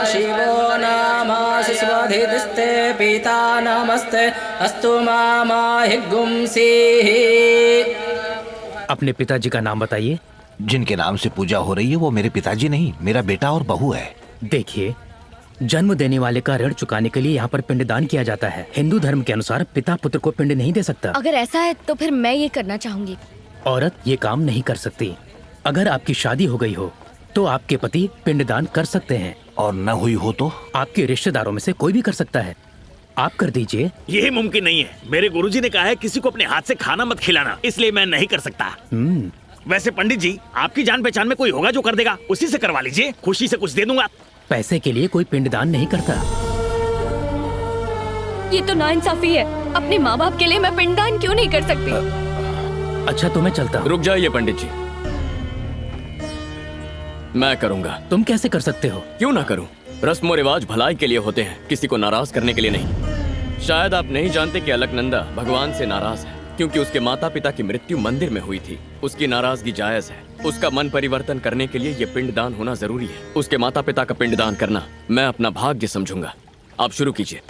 शिवो नाम शिशुवधिस्ते पिता नमस्ते अस्तु मामाहिगुंसी। अपने पिताजी का नाम बताइए। जिनके नाम से पूजा हो रही है वो मेरे पिताजी नहीं, मेरा बेटा और बहू है। देखिए, जन्म देने वाले का ऋण चुकाने के लिए यहाँ पर पिंडदान किया जाता है। हिंदू धर्म के अनुसार पिता पुत्र को पिंड नहीं दे सकता। अगर ऐसा है तो फिर मैं ये करना चाहूंगी। औरत ये काम नहीं कर सकती। अगर आपकी शादी हो गई हो तो आपके पति पिंडदान कर सकते हैं, और न हुई हो तो आपके रिश्तेदारों में से कोई भी कर सकता है। आप कर दीजिए। ये मुमकिन नहीं है। मेरे गुरुजी ने कहा है किसी को अपने हाथ से खाना मत खिलाना, इसलिए मैं नहीं कर सकता। वैसे पंडित जी, आपकी जान पहचान में कोई होगा जो कर देगा, उसी से करवा लीजिए, खुशी से कुछ दे दूंगा। पैसे के लिए कोई पिंडदान नहीं करता। ये तो नाइंसाफी है। अपने माँ बाप के लिए मैं पिंडदान क्यों नहीं कर सकती? अच्छा तो मैं चलता हूँ। रुक जाइए पंडित जी, मैं करूंगा। तुम कैसे कर सकते हो? क्यों ना करूं? रस्म रिवाज भलाई के लिए होते हैं, किसी को नाराज करने के लिए नहीं। शायद आप नहीं जानते कि अलकनंदा भगवान से नाराज है क्योंकि उसके माता पिता की मृत्यु मंदिर में हुई थी। उसकी नाराजगी जायज है। उसका मन परिवर्तन करने के लिए ये पिंडदान होना जरूरी है। उसके माता पिता का पिंडदान करना मैं अपना भाग्य समझूंगा। आप शुरू कीजिए।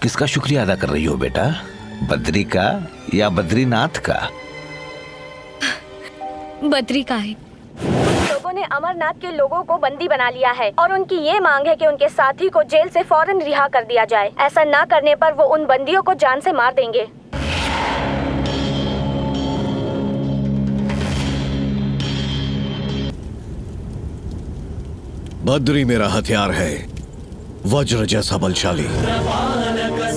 किसका शुक्रिया अदा कर रही हो बेटा? बद्री का या बद्रीनाथ का? बद्री का है। लोगों ने अमरनाथ के लोगों को बंदी बना लिया है और उनकी ये मांग है कि उनके साथी को जेल से फौरन रिहा कर दिया जाए। ऐसा ना करने पर वो उन बंदियों को जान से मार देंगे। बद्री मेरा हथियार है, वज्र जैसा बलशाली।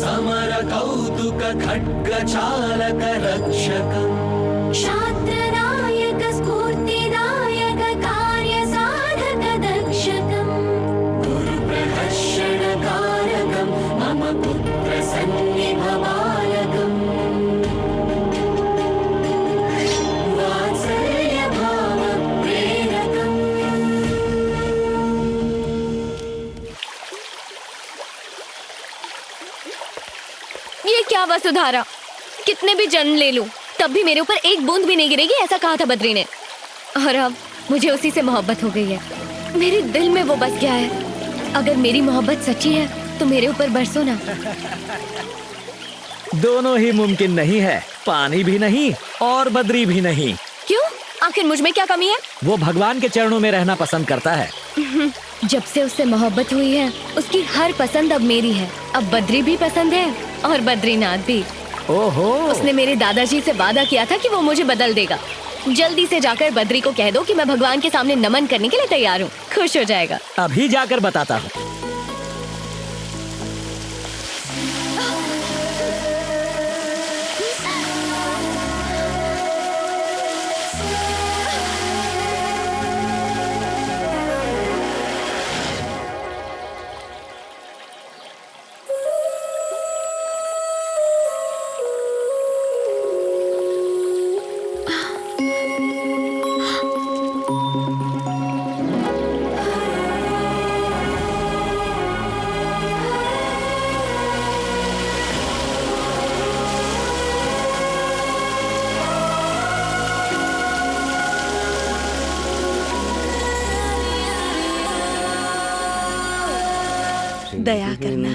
समर कौतुक खड्ग चालक रक्षकम् शास्त्रनायक स्फूर्तिदायक कार्य साधक दक्षकम् गुरुप्रहर्षण कारकम् मम पुत्र सन्निभ बालकम् वात्सल्य भाव प्रेरकम्। ये क्या वसुधारा? कितने भी जन्म ले लूं तब भी मेरे ऊपर एक बूंद भी नहीं गिरेगी, ऐसा कहा था बद्री ने। और अब मुझे उसी से मोहब्बत हो गई है। मेरे दिल में वो बस गया है। अगर मेरी मोहब्बत सच्ची है तो मेरे ऊपर बरसो ना। दोनों ही मुमकिन नहीं है, पानी भी नहीं और बद्री भी नहीं। क्यों? आखिर मुझ में क्या कमी है? वो भगवान के चरणों में रहना पसंद करता है। जब से उससे मोहब्बत हुई है उसकी हर पसंद अब मेरी है। अब बद्री भी पसंद है और बद्रीनाथ भी। ओहो। उसने मेरे दादाजी से वादा किया था कि वो मुझे बदल देगा। जल्दी से जाकर बद्री को कह दो कि मैं भगवान के सामने नमन करने के लिए तैयार हूँ। खुश हो जाएगा। अभी जाकर बताता हूँ। दया करना।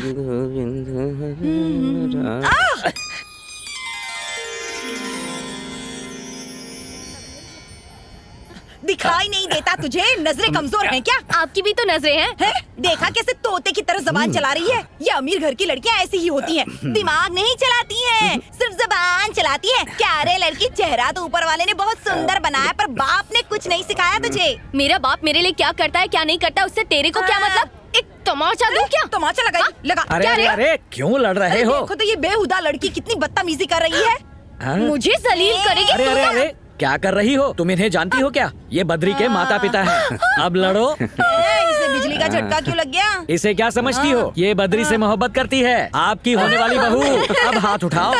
दिखाई नहीं देता तुझे? नजरें कमजोर हैं क्या? आपकी भी तो नजरें हैं। है? देखा कैसे तोते की तरह जबान चला रही है? ये अमीर घर की लड़कियां ऐसी ही होती हैं। दिमाग नहीं चलाती हैं, सिर्फ जबान चलाती हैं। क्या रे लड़की, चेहरा तो ऊपर वाले ने बहुत सुंदर बनाया पर बाप ने कुछ नहीं सिखाया तुझे। मेरा बाप मेरे लिए क्या करता है क्या नहीं करता उससे तेरे को क्या मतलब? एक तमाचा दूं क्या? तमाचा लगा लगा। अरे क्या अरे रे? अरे क्यों लड़ रहे हो? देखो तो ये बेहुदा लड़की कितनी बदतमीजी कर रही है। हाँ? मुझे जलील करेगी अरे तू अरे क्या? अरे क्या कर रही हो? तुम इन्हें जानती हो क्या? ये बद्री के माता पिता हैं। अब लड़ो। इसे बिजली का झटका क्यों लग गया? इसे क्या समझती हो? ये बद्री से मोहब्बत करती है, आपकी होने वाली बहू। अब हाथ उठाओ।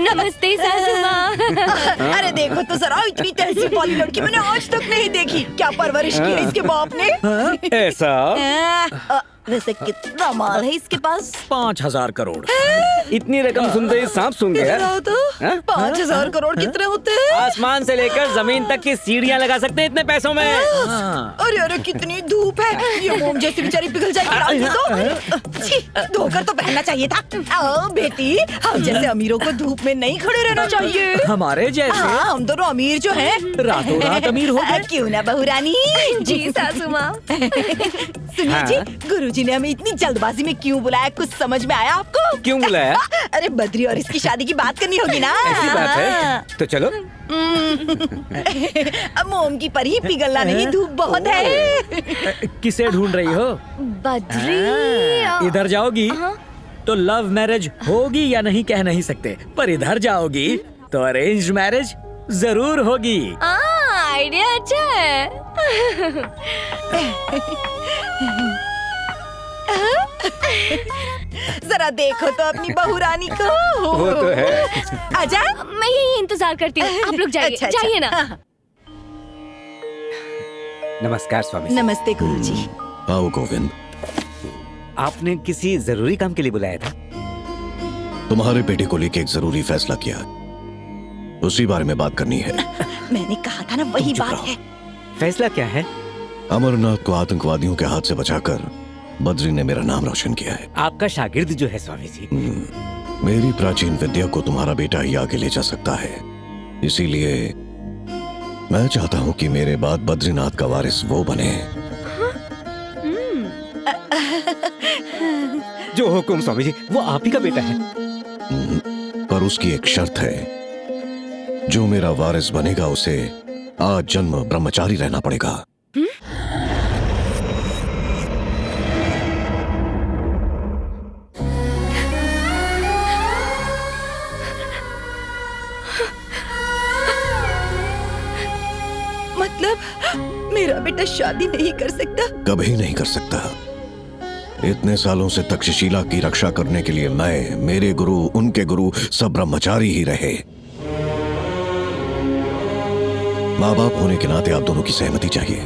नमस्ते सासू माँ। अरे देखो तो जरा, इतनी तहजीब वाली लड़की मैंने आज तक नहीं देखी। क्या परवरिश की है इसके बाप ने? ऐसा वैसे कितना माल है इसके पास? 5,000 करोड़। इतनी रकम सुनते ही सांप सूंघ गया। तो 5,000 करोड़ कितने होते हैं? आसमान से लेकर जमीन तक की सीढ़ियाँ लगा सकते हैं इतने पैसों में। अरे अरे कितनी धूप है, ये मोम जैसी बेचारी पिघल जाएगी। तो छी, धोकर तो पहनना चाहिए था। आओ बेटी, हम जैसे अमीरों को धूप में नहीं खड़े रहना चाहिए। हमारे जैसे हाँ, हम दोनों अमीर जो हैं रातों रात अमीर हो गए। क्यों ना बहू रानी? जी सासू माँ। सुनिए जी, गुरुजी ने हमें इतनी जल्दबाजी में क्यों बुलाया, कुछ समझ में आया आपको? क्यों बुलाया? अरे बद्री और इसकी शादी की बात करनी होगी ना। ऐसी बात है तो चलो। अब मोम की परी पिघलना नहीं, धूप बहुत है। किसे ढूंढ रही हो? बद्री। इधर जाओगी तो लव मैरिज होगी या नहीं कह नहीं सकते, पर इधर जाओगी तो अरेंज मैरिज जरूर होगी। आइडिया अच्छा है। जरा देखो तो अपनी बहू रानी को। वो तो है। आजा। मैं यही इंतजार करती हूँ, आप लोग जाइए। अच्छा, जाइए ना। नमस्कार स्वामी। नमस्ते गुरुजी। आओ गोविंद। आपने किसी जरूरी काम के लिए बुलाया था? तुम्हारे बेटे को लेके एक जरूरी फैसला किया, उसी बारे में बात करनी है। मैंने कहा था ना, वही बात है। फैसला क्या है? अमरनाथ को आतंकवादियों के हाथ से बचाकर बद्री ने मेरा नाम रोशन किया है। आपका शागिर्द जो है स्वामी जी। मेरी प्राचीन विद्या को तुम्हारा बेटा ही आगे ले जा सकता है, इसीलिए मैं चाहता हूँ कि मेरे बाद बद्रीनाथ का वारिस वो बने। जो हुकुम स्वामी जी, वो आप ही का बेटा है। पर उसकी एक शर्त है, जो मेरा वारिस बनेगा उसे आज जन्म ब्रह्मचारी रहना पड़ेगा। मतलब मेरा बेटा शादी नहीं कर सकता? कभी नहीं कर सकता। इतने सालों से तक्षशिला की रक्षा करने के लिए मैं, मेरे गुरु, उनके गुरु सब ब्रह्मचारी ही रहे। माँ बाप होने के नाते आप दोनों की सहमति चाहिए,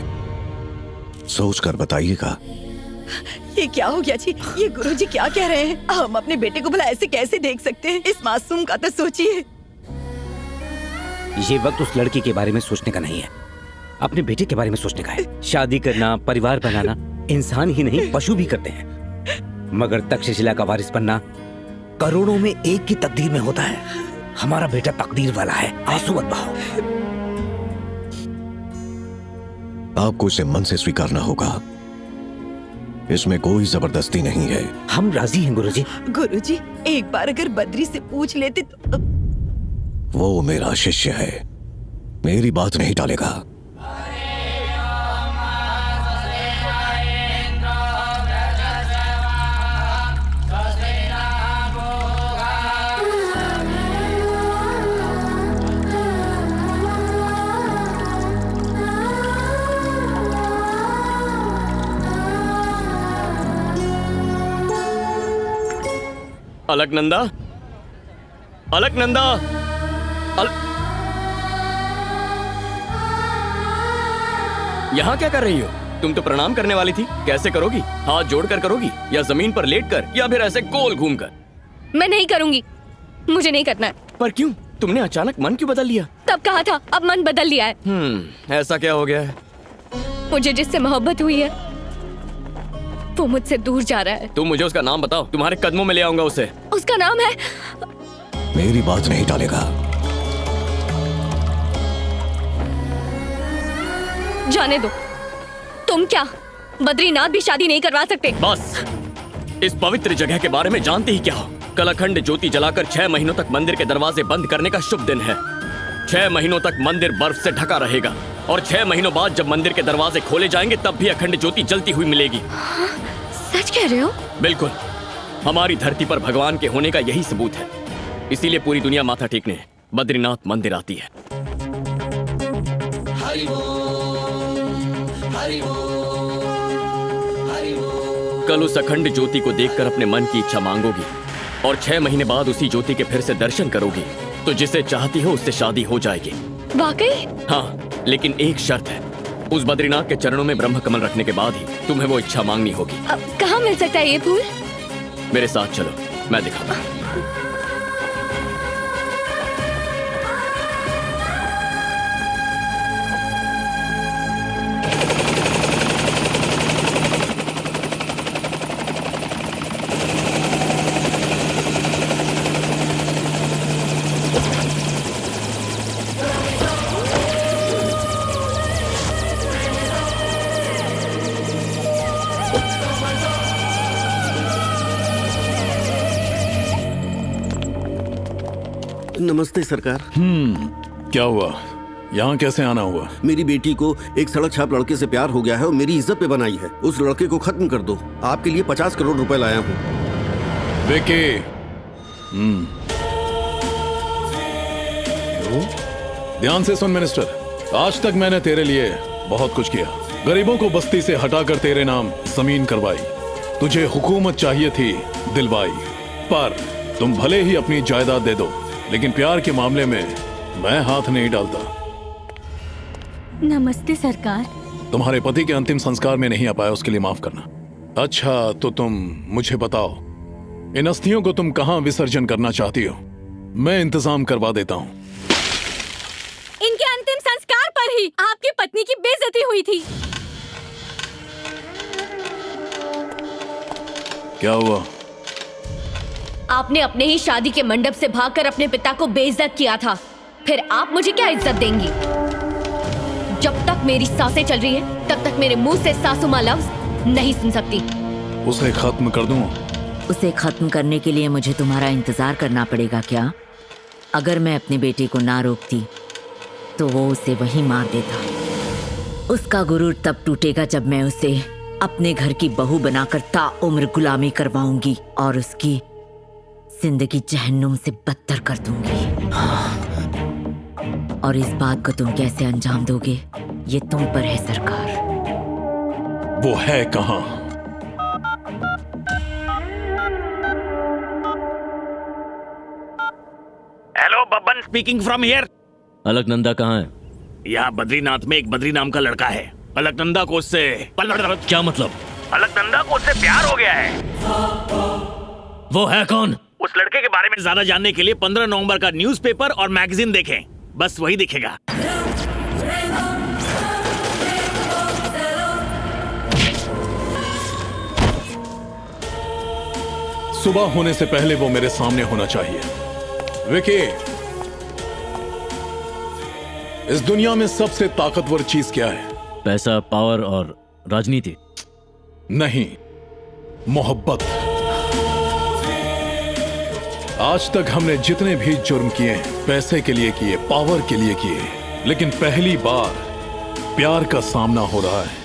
सोच कर बताइएगा। ये क्या हो गया जी? ये गुरुजी क्या कह रहे हैं? हम अपने बेटे को भला ऐसे कैसे देख सकते हैं? इस मासूम का तो सोचिए। ये वक्त उस लड़की के बारे में सोचने का नहीं है, अपने बेटे के बारे में सोचने का है। शादी करना, परिवार बनाना इंसान ही नहीं पशु भी करते हैं, मगर तक्षशिला का वारिस बनना करोड़ों में एक की तकदीर में होता है। हमारा बेटा तकदीर वाला है, आंसू मत बहाओ। आपको इसे मन से स्वीकारना होगा, इसमें कोई जबरदस्ती नहीं है। हम राजी हैं गुरुजी। गुरुजी, एक बार अगर बद्री से पूछ लेते तो। वो मेरा शिष्य है, मेरी बात नहीं टालेगा। अलकनंदा, अलकनंदा, यहाँ क्या कर रही हो? तुम तो प्रणाम करने वाली थी, कैसे करोगी? हाथ जोड़कर करोगी या जमीन पर लेटकर या फिर ऐसे गोल घूमकर? मैं नहीं करूंगी, मुझे नहीं करना है। पर क्यों? तुमने अचानक मन क्यों बदल लिया? तब कहा था, अब मन बदल लिया है। ऐसा क्या हो गया है? मुझे जिससे मोहब्बत हुई है वो मुझसे दूर जा रहा है। तुम मुझे उसका नाम बताओ, तुम्हारे कदमों में ले आऊंगा उसे। उसका नाम है। मेरी बात नहीं टालेगा। जाने दो। तुम क्या बद्रीनाथ भी शादी नहीं करवा सकते? बस इस पवित्र जगह के बारे में जानते ही क्या हो? कलाखंड ज्योति जलाकर 6 महीनों तक मंदिर के दरवाजे बंद करने का शुभ दिन है। 6 महीनों तक मंदिर बर्फ से ढका रहेगा। और 6 महीनों बाद जब मंदिर के दरवाजे खोले जाएंगे तब भी अखंड ज्योति जलती हुई मिलेगी। सच कह रहे हो? बिल्कुल, हमारी धरती पर भगवान के होने का यही सबूत है। इसीलिए पूरी दुनिया माथा टेकने बद्रीनाथ मंदिर आती है। कल उस अखंड ज्योति को देखकर अपने मन की इच्छा मांगोगी और 6 महीने बाद उसी ज्योति के फिर से दर्शन करोगी तो जिसे चाहती हो उससे शादी हो जाएगी। वाकई? हाँ, लेकिन एक शर्त है, उस बद्रीनाथ के चरणों में ब्रह्म कमल रखने के बाद ही तुम्हें वो इच्छा मांगनी होगी। कहाँ मिल सकता है ये फूल? मेरे साथ चलो, मैं दिखाता हूँ। नमस्ते सरकार। क्या हुआ? यहाँ कैसे आना हुआ? मेरी बेटी को एक सड़क छाप लड़के से प्यार हो गया है और मेरी इज्जत पे बनाई है। उस लड़के को खत्म कर दो। आपके लिए 50 करोड़ रुपए लाया हूँ। विकी, ध्यान से सुन मिनिस्टर, आज तक मैंने तेरे लिए बहुत कुछ किया। गरीबों को बस्ती से हटाकर तेरे नाम जमीन करवाई। तुझे हुकूमत चाहिए थी, दिलवाई। पर तुम भले ही अपनी जायदाद दे दो, लेकिन प्यार के मामले में मैं हाथ नहीं डालता। नमस्ते सरकार। तुम्हारे पति के अंतिम संस्कार में नहीं आ पाया, उसके लिए माफ करना। अच्छा, तो तुम मुझे बताओ, इन अस्थियों को तुम कहां विसर्जन करना चाहती हो? मैं इंतजाम करवा देता हूं। इनके अंतिम संस्कार पर ही आपकी पत्नी की बेइज्जती हुई थी। क्या हुआ? आपने अपने ही शादी के मंडप से भागकर अपने पिता को बेइज्जत किया था, फिर आप मुझे क्या इज्जत देंगी? जब तक मेरी सांसें चल रही हैं, तब तक मेरे मुंह से सासू माँ लफ्ज नहीं सुन सकती। उसे खत्म कर दूं? उसे खत्म करने के लिए मुझे तुम्हारा इंतजार करना पड़ेगा क्या? अगर मैं अपनी बेटी को ना रोकती तो वो उसे वहीं मार देता। उसका गुरूर तब टूटेगा जब मैं उसे अपने घर की बहू बनाकर ताउम्र गुलामी करवाऊंगी और उसकी जिंदगी जहन्नुम से बदतर कर दूंगी। और इस बात को तुम कैसे अंजाम दोगे, ये तुम पर है सरकार। वो है कहां? Hello, Babban speaking from here. Alaknanda कहाँ है? यहाँ बद्रीनाथ में एक बद्री नाम का लड़का है। अलकनंदा को उससे क्या मतलब? अलकनंदा को उससे प्यार हो गया है। वो है कौन? उस लड़के के बारे में ज्यादा जानने के लिए 15 नवंबर का न्यूज़पेपर और मैगजीन देखें, बस वही दिखेगा। सुबह होने से पहले वो मेरे सामने होना चाहिए। विकी, इस दुनिया में सबसे ताकतवर चीज क्या है? पैसा, पावर और राजनीति? नहीं, मोहब्बत। आज तक हमने जितने भी जुर्म किए, पैसे के लिए किए, पावर के लिए किए, लेकिन पहली बार प्यार का सामना हो रहा है।